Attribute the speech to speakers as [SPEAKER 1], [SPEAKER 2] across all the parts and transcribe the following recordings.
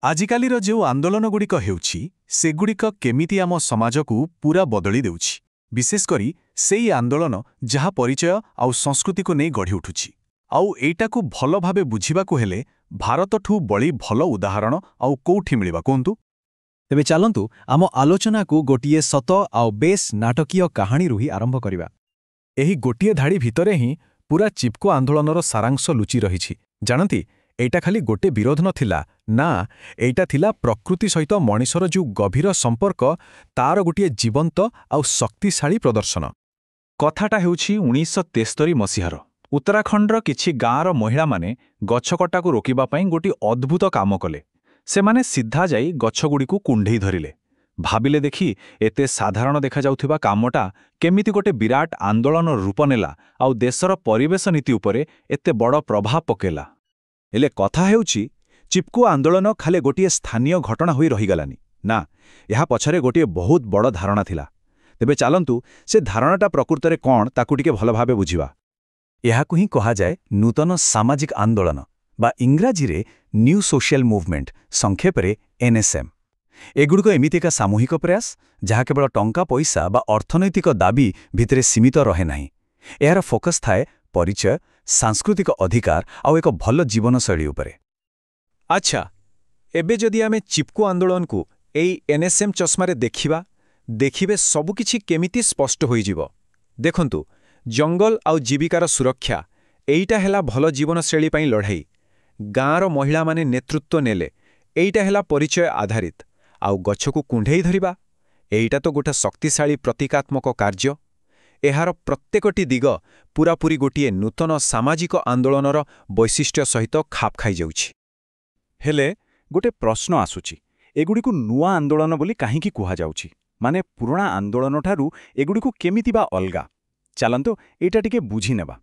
[SPEAKER 1] ଆଜିକାଲିର ଯେଉଁ ଆନ୍ଦୋଳନଗୁଡ଼ିକ ହେଉଛି ସେଗୁଡ଼ିକ କେମିତି ଆମ ସମାଜକୁ ପୂରା ବଦଳି ଦେଉଛି, ବିଶେଷ କରି ସେଇ ଆନ୍ଦୋଳନ ଯାହା ପରିଚୟ ଆଉ ସଂସ୍କୃତିକୁ ନେଇ ଗଢ଼ି ଉଠୁଛି। ଆଉ ଏଇଟାକୁ ଭଲ ଭାବେ ବୁଝିବାକୁ ହେଲେ ଭାରତଠୁ ବଳି ଭଲ ଉଦାହରଣ ଆଉ କୋଉଠି ମିଳିବା କୁହନ୍ତୁ?
[SPEAKER 2] ତେବେ ଚାଲନ୍ତୁ ଆମ ଆଲୋଚନାକୁ ଗୋଟିଏ ସତ ଆଉ ବେଶ୍ ନାଟକୀୟ କାହାଣୀରୁ ହିଁ ଆରମ୍ଭ କରିବା।
[SPEAKER 1] ଏହି ଗୋଟିଏ ଧାଡ଼ି ଭିତରେ ହିଁ ପୂରା ଚିପ୍କୋ ଆନ୍ଦୋଳନର ସାରାଂଶ ଲୁଚି ରହିଛି। ଜାଣନ୍ତି, ଏଇଟା ଖାଲି ଗୋଟେ ବିରୋଧ ନଥିଲା, ନା, ଏଇଟା ଥିଲା ପ୍ରକୃତି ସହିତ ମଣିଷର ଯେଉଁ ଗଭୀର ସମ୍ପର୍କ, ତାର ଗୋଟିଏ ଜୀବନ୍ତ ଆଉ ଶକ୍ତିଶାଳୀ ପ୍ରଦର୍ଶନ।
[SPEAKER 3] କଥାଟା ହେଉଛି 1973 ମସିହାର ଉତ୍ତରାଖଣ୍ଡର କିଛି ଗାଁର ମହିଳାମାନେ ଗଛକଟାକୁ ରୋକିବା ପାଇଁ ଗୋଟିଏ ଅଦ୍ଭୁତ କାମ କଲେ। ସେମାନେ ସିଧା ଯାଇ ଗଛଗୁଡ଼ିକୁ କୁଣ୍ଢେଇ ଧରିଲେ। ଭାବିଲେ ଦେଖି ଏତେ ସାଧାରଣ ଦେଖାଯାଉଥିବା କାମଟା କେମିତି ଗୋଟେ ବିରାଟ ଆନ୍ଦୋଳନର ରୂପ ନେଲା ଆଉ ଦେଶର ପରିବେଶ ନୀତି ଉପରେ ଏତେ ବଡ଼ ପ୍ରଭାବ ପକେଇଲା।
[SPEAKER 4] ହେଲେ କଥା ହେଉଛି, ଚିପ୍କୋ ଆନ୍ଦୋଳନ ଖାଲି ଗୋଟିଏ ସ୍ଥାନୀୟ ଘଟଣା ହୋଇ ରହିଗଲାନି। ନା, ଏହା ପଛରେ ଗୋଟିଏ ବହୁତ ବଡ଼ ଧାରଣା ଥିଲା। ତେବେ ଚାଲନ୍ତୁ ସେ ଧାରଣାଟା ପ୍ରକୃତରେ କ'ଣ ତାକୁ ଟିକେ ଭଲ ଭାବେ ବୁଝିବା।
[SPEAKER 2] ଏହାକୁ ହିଁ କୁହାଯାଏ ନୂତନ ସାମାଜିକ ଆନ୍ଦୋଳନ ବା ଇଂରାଜୀରେ ନ୍ୟୁ ସୋସିଆଲ ମୁଭମେଣ୍ଟ, ସଂକ୍ଷେପରେ NSM। ଏଗୁଡ଼ିକ ଏମିତି ଏକ ସାମୂହିକ ପ୍ରୟାସ ଯାହା କେବଳ ଟଙ୍କା ପଇସା ବା ଅର୍ଥନୈତିକ ଦାବି ଭିତରେ ସୀମିତ ରହେ ନାହିଁ। ଏହାର ଫୋକସ୍ ଥାଏ ପରିଚୟ, ସାଂସ୍କୃତିକ ଅଧିକାର ଆଉ ଏକ ଭଲ ଜୀବନଶୈଳୀ ଉପରେ।
[SPEAKER 4] ଆଚ୍ଛା, ଏବେ ଯଦି ଆମେ ଚିପ୍କୋ ଆନ୍ଦୋଳନକୁ ଏଇ NSM ଚଷମାରେ ଦେଖିବେ ସବୁକିଛି କେମିତି ସ୍ପଷ୍ଟ ହୋଇଯିବ। ଦେଖନ୍ତୁ, ଜଙ୍ଗଲ ଆଉ ଜୀବିକାର ସୁରକ୍ଷା, ଏଇଟା ହେଲା ଭଲ ଜୀବନଶୈଳୀ ପାଇଁ ଲଢ଼ାଇ। ଗାଁର ମହିଳାମାନେ ନେତୃତ୍ୱ ନେଲେ, ଏଇଟା ହେଲା ପରିଚୟ ଆଧାରିତ। ଆଉ ଗଛକୁ କୁଣ୍ଢେଇ ଧରିବା, ଏଇଟା ତ ଗୋଟେ ଶକ୍ତିଶାଳୀ ପ୍ରତୀକାତ୍ମକ କାର୍ଯ୍ୟ। ଏହାର ପ୍ରତ୍ୟେକଟି ଦିଗ ପୂରାପୂରି ଗୋଟିଏ ନୂତନ ସାମାଜିକ ଆନ୍ଦୋଳନର ବୈଶିଷ୍ଟ୍ୟ ସହିତ ଖାପ ଖାଇଯାଉଛି।
[SPEAKER 3] ହେଲେ ଗୋଟେ ପ୍ରଶ୍ନ ଆସୁଛି, ଏଗୁଡ଼ିକୁ ନୂଆ ଆନ୍ଦୋଳନ ବୋଲି କାହିଁକି କୁହାଯାଉଛି? ମାନେ ପୁରୁଣା ଆନ୍ଦୋଳନଠାରୁ ଏଗୁଡ଼ିକୁ କେମିତି ବା ଅଲଗା? ଚାଲନ୍ତୁ ଏଇଟା ଟିକେ ବୁଝିନେବା।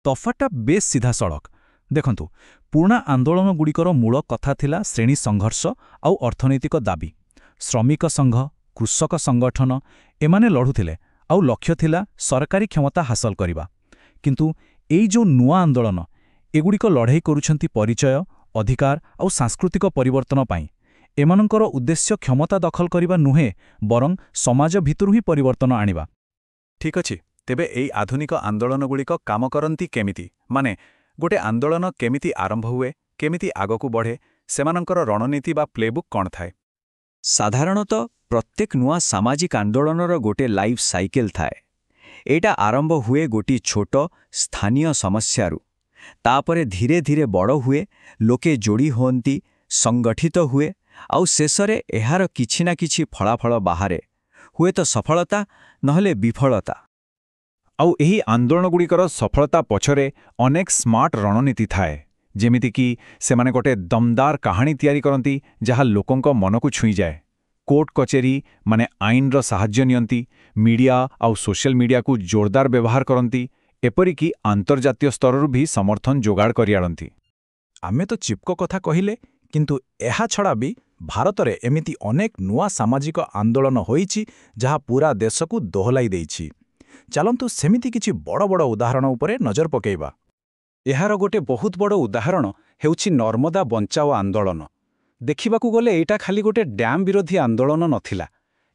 [SPEAKER 2] ତଫାତଟା ବେଶ୍ ସିଧାସଳଖ। ଦେଖନ୍ତୁ, ପୁରୁଣା ଆନ୍ଦୋଳନଗୁଡ଼ିକର ମୂଳ କଥା ଥିଲା ଶ୍ରେଣୀ ସଂଘର୍ଷ ଆଉ ଅର୍ଥନୈତିକ ଦାବି। ଶ୍ରମିକ ସଂଘ, କୃଷକ ସଂଗଠନ ଏମାନେ ଲଢ଼ୁଥିଲେ ଆଉ ଲକ୍ଷ୍ୟ ଥିଲା ସରକାରୀ କ୍ଷମତା ହାସଲ କରିବା। କିନ୍ତୁ ଏଇ ଯେଉଁ ନୂଆ ଆନ୍ଦୋଳନ, ଏଗୁଡ଼ିକ ଲଢ଼େଇ କରୁଛନ୍ତି ପରିଚୟ, ଅଧିକାର ଆଉ ସାଂସ୍କୃତିକ ପରିବର୍ତ୍ତନ ପାଇଁ। ଏମାନଙ୍କର ଉଦ୍ଦେଶ୍ୟ କ୍ଷମତା ଦଖଲ କରିବା ନୁହେଁ, ବରଂ ସମାଜ ଭିତରୁ ହିଁ ପରିବର୍ତ୍ତନ ଆଣିବା।
[SPEAKER 1] ଠିକ୍ ଅଛି, ତେବେ ଏଇ ଆଧୁନିକ ଆନ୍ଦୋଳନଗୁଡ଼ିକ କାମ କରନ୍ତି କେମିତି? ମାନେ ଗୋଟେ ଆନ୍ଦୋଳନ କେମିତି ଆରମ୍ଭ ହୁଏ, କେମିତି ଆଗକୁ ବଢ଼େ, ସେମାନଙ୍କର ରଣନୀତି ବା ପ୍ଲେବୁକ୍ କ'ଣ ଥାଏ?
[SPEAKER 2] ସାଧାରଣତଃ ପ୍ରତ୍ୟେକ ନୂଆ ସାମାଜିକ ଆନ୍ଦୋଳନର ଗୋଟେ ଲାଇଫ୍ ସାଇକେଲ୍ ଥାଏ। ଏଇଟା ଆରମ୍ଭ ହୁଏ ଗୋଟିଏ ଛୋଟ ସ୍ଥାନୀୟ ସମସ୍ୟାରୁ। ତାପରେ ଧୀରେ ଧୀରେ ବଡ଼ ହୁଏ, ଲୋକେ ଯୋଡ଼ି ହୁଅନ୍ତି, ସଂଗଠିତ ହୁଏ, ଆଉ ଶେଷରେ ଏହାର କିଛି ନା କିଛି ଫଳାଫଳ ବାହାରେ, ହୁଏତ ସଫଳତା ନହେଲେ ବିଫଳତା।
[SPEAKER 3] ଆଉ ଏହି ଆନ୍ଦୋଳନଗୁଡ଼ିକର ସଫଳତା ପଛରେ ଅନେକ ସ୍ମାର୍ଟ ରଣନୀତି ଥାଏ। ଯେମିତିକି ସେମାନେ ଗୋଟେ ଦମଦାର କାହାଣୀ ତିଆରି କରନ୍ତି ଯାହା ଲୋକଙ୍କ ମନକୁ ଛୁଇଁଯାଏ। କୋର୍ଟ କଚେରୀ ମାନେ ଆଇନର ସାହାଯ୍ୟ ନିଅନ୍ତି, ମିଡିଆ ଆଉ ସୋସିଆଲ ମିଡିଆକୁ ଜୋରଦାର ବ୍ୟବହାର କରନ୍ତି, ଏପରିକି ଆନ୍ତର୍ଜାତୀୟ ସ୍ତରରୁ ବି ସମର୍ଥନ ଯୋଗାଡ଼ କରିଆଣନ୍ତି।
[SPEAKER 4] ଆମେ ତ ଚିପ୍କୋ କଥା କହିଲେ, କିନ୍ତୁ ଏହା ଛଡ଼ା ବି ଭାରତରେ ଏମିତି ଅନେକ ନୂଆ ସାମାଜିକ ଆନ୍ଦୋଳନ ହୋଇଛି ଯାହା ପୂରା ଦେଶକୁ ଦୋହଲାଇ ଦେଇଛି। ଚାଲନ୍ତୁ ସେମିତି କିଛି ବଡ଼ ବଡ଼ ଉଦାହରଣ ଉପରେ ନଜର ପକାଇବା।
[SPEAKER 3] ଏହାର ଗୋଟେ ବହୁତ ବଡ଼ ଉଦାହରଣ ହେଉଛି ନର୍ମଦା ବଞ୍ଚାଓ ଆନ୍ଦୋଳନ। ଦେଖିବାକୁ ଗଲେ ଏଇଟା ଖାଲି ଗୋଟେ ଡ୍ୟାମ୍ ବିରୋଧୀ ଆନ୍ଦୋଳନ ନଥିଲା।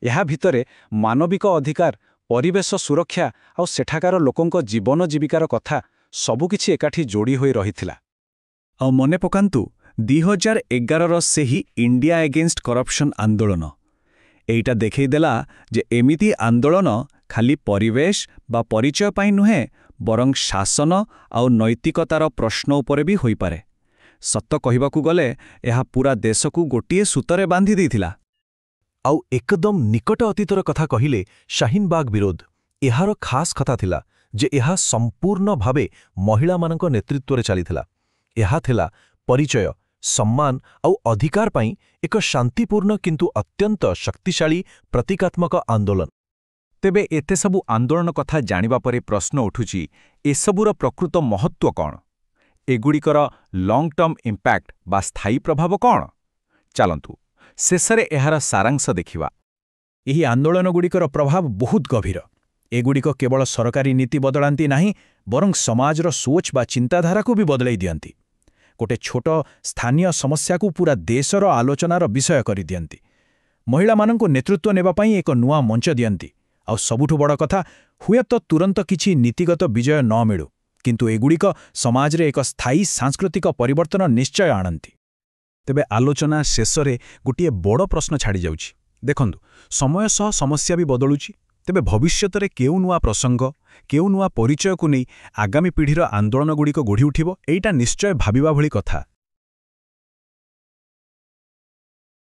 [SPEAKER 3] ଏହା ଭିତରେ ମାନବିକ ଅଧିକାର, ପରିବେଶ ସୁରକ୍ଷା ଆଉ ସେଠାକାର ଲୋକଙ୍କ ଜୀବନ ଜୀବିକାର କଥା ସବୁକିଛି ଏକାଠି ଯୋଡ଼ି ହୋଇ ରହିଥିଲା।
[SPEAKER 2] ଆଉ ମନେ ପକାନ୍ତୁ 2011ର ସେହି ଇଣ୍ଡିଆ ଏଗେନ୍ଷ୍ଟ କରପ୍ସନ ଆନ୍ଦୋଳନ। ଏଇଟା ଦେଖେଇଦେଲା ଯେ ଏମିତି ଆନ୍ଦୋଳନ ଖାଲି ପରିବେଶ ବା ପରିଚୟ ପାଇଁ ନୁହେଁ, ବରଂ ଶାସନ ଆଉ ନୈତିକତାର ପ୍ରଶ୍ନ ଉପରେ ବି ହୋଇପାରେ। ସତ କହିବାକୁ ଗଲେ ଏହା ପୂରା ଦେଶକୁ ଗୋଟିଏ ସୂତରେ ବାନ୍ଧି ଦେଇଥିଲା।
[SPEAKER 4] ଆଉ ଏକଦମ ନିକଟ ଅତୀତର କଥା କହିଲେ ଶାହିନବାଗ ବିରୋଧ। ଏହାର ଖାସ୍ କଥା ଥିଲା ଯେ ଏହା ସମ୍ପୂର୍ଣ୍ଣ ଭାବେ ମହିଳାମାନଙ୍କ ନେତୃତ୍ୱରେ ଚାଲିଥିଲା। ଏହା ଥିଲା ପରିଚୟ, ସମ୍ମାନ ଆଉ ଅଧିକାର ପାଇଁ ଏକ ଶାନ୍ତିପୂର୍ଣ୍ଣ କିନ୍ତୁ ଅତ୍ୟନ୍ତ ଶକ୍ତିଶାଳୀ ପ୍ରତୀକାତ୍ମକ ଆନ୍ଦୋଳନ।
[SPEAKER 3] ତେବେ ଏତେ ସବୁ ଆନ୍ଦୋଳନ କଥା ଜାଣିବା ପରେ ପ୍ରଶ୍ନ ଉଠୁଛି, ଏସବୁର ପ୍ରକୃତ ମହତ୍ତ୍ୱ କ'ଣ? ଏଗୁଡ଼ିକର ଲଙ୍ଗ୍ ଟର୍ମ ଇମ୍ପ୍ୟାକ୍ଟ ବା ସ୍ଥାୟୀ ପ୍ରଭାବ କ'ଣ? ଚାଲନ୍ତୁ ଶେଷରେ ଏହାର ସାରାଂଶ ଦେଖିବା।
[SPEAKER 4] ଏହି ଆନ୍ଦୋଳନଗୁଡ଼ିକର ପ୍ରଭାବ ବହୁତ ଗଭୀର। ଏଗୁଡ଼ିକ କେବଳ ସରକାରୀ ନୀତି ବଦଳାନ୍ତି ନାହିଁ, ବରଂ ସମାଜର ସୋଚ ବା ଚିନ୍ତାଧାରାକୁ ବି ବଦଳାଇ ଦିଅନ୍ତି।
[SPEAKER 2] ଗୋଟେ ଛୋଟ ସ୍ଥାନୀୟ ସମସ୍ୟାକୁ ପୁରା ଦେଶର ଆଲୋଚନାର ବିଷୟ କରିଦିଅନ୍ତି। ମହିଳାମାନଙ୍କୁ ନେତୃତ୍ୱ ନେବା ପାଇଁ ଏକ ନୂଆ ମଞ୍ଚ ଦିଅନ୍ତି। ଆଉ ସବୁଠୁ ବଡ଼ କଥା, ହୁଏତ ତୁରନ୍ତ କିଛି ନୀତିଗତ ବିଜୟ ନ ମିଳୁ, କିନ୍ତୁ ଏଗୁଡ଼ିକ ସମାଜରେ ଏକ ସ୍ଥାୟୀ ସାଂସ୍କୃତିକ ପରିବର୍ତ୍ତନ ନିଶ୍ଚୟ ଆଣନ୍ତି। ତେବେ ଆଲୋଚନା ଶେଷରେ ଗୋଟିଏ ବଡ଼ ପ୍ରଶ୍ନ ଛାଡ଼ିଯାଉଛି। ଦେଖନ୍ତୁ, ସମୟ ସହ ସମସ୍ୟା ବି ବଦଳୁଛି। ତେବେ ଭବିଷ୍ୟତରେ କେଉଁ ନୂଆ ପ୍ରସଙ୍ଗ, କେଉଁ ନୂଆ ପରିଚୟକୁ ନେଇ ଆଗାମୀ ପିଢ଼ିର ଆନ୍ଦୋଳନଗୁଡ଼ିକ ଗଢ଼ି ଉଠିବ, ଏଇଟା ନିଶ୍ଚୟ ଭାବିବା ଭଳି କଥା।